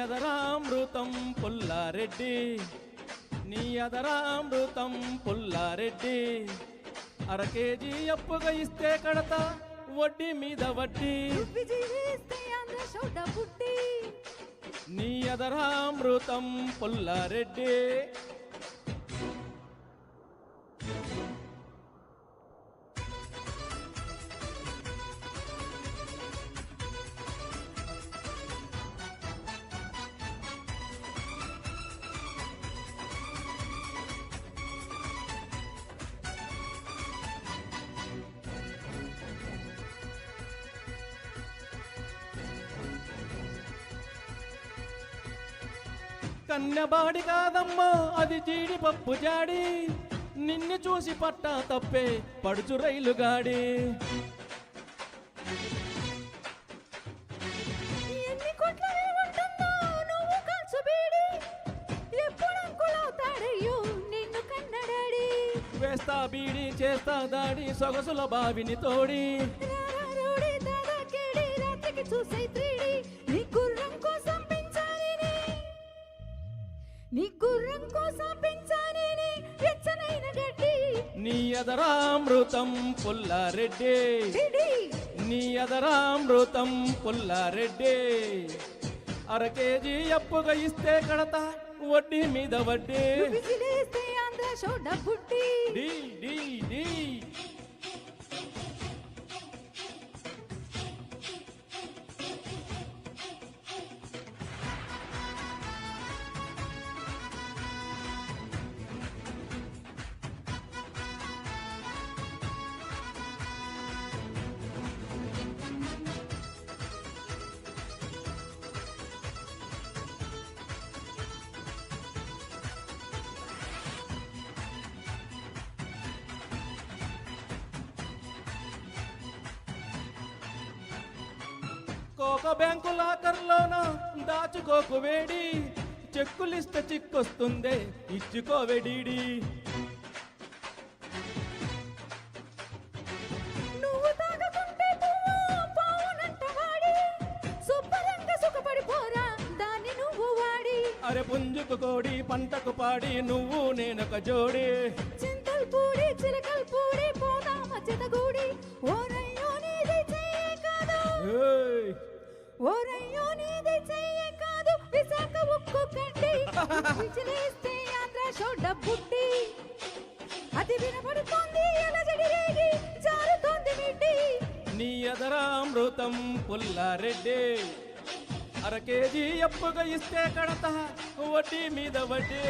అదరామృతం పుల్లారెడ్డి, నీ అదరామృతం పుల్లారెడ్డి. అర కేజీ అప్పుగా ఇస్తే కడతా వడ్డీ మీద వడ్డీ. నీ అదరామృతం పుల్లారెడ్డి. కన్నెబాడి కాదమ్మా అది జీడిపప్పు జాడి, నిన్ను చూసి పట్టా తప్పే పడుచు రైలు గాడి. వేస్తా బీడి చేస్తా దాడి సొగసుల బావిని తోడి. నీ గుర్రం కోసం పెంచానే వెచ్చనైన గడ్డి. నీ అదరామృతం పుల్లారెడ్డి, నీ అదరామృతం పుల్లారెడ్డి. అర కేజీ అప్పుగా ఇస్తే కడతా వడ్డీ మీద వడ్డీ. ఆంధ్ర షోడ బుడ్డి. డీ డీ డీ. కోక బ్యాంకు లాకర్లోన దాచుకోకు వేడి, చెక్కులిస్తే చిక్కొస్తుందే ఇచ్చుకోవెడీడి. నువ్వు తాగకుంటే పావునంట వాడి, శుభ్రంగా సుఖపడిపోరా దాన్ని నువ్వు వాడి. అరే పుంజుకు కోడి పంటకు పాడి నువ్వు నేనొక జోడి. చింతల్ పూడి చిలకల్ పూడి పోదామ చితగూడి. ఓరయ్యో నీది చెయ్యే కాదు, ఓరయ్యో నీది చెయ్యే కాదు విశాఖ ఉక్కు కడ్డి. విజిలేస్తే ఆంధ్ర షోడ బుడ్డి. అది వినబడుతోంది ఎలజడి రేగి జారుతోంది మిడ్డి. నీ అదరామృతం పుల్లారెడ్డి. అర కేజీ అప్పుగా ఇస్తే కడతా వడ్డీ మీద వడ్డీ.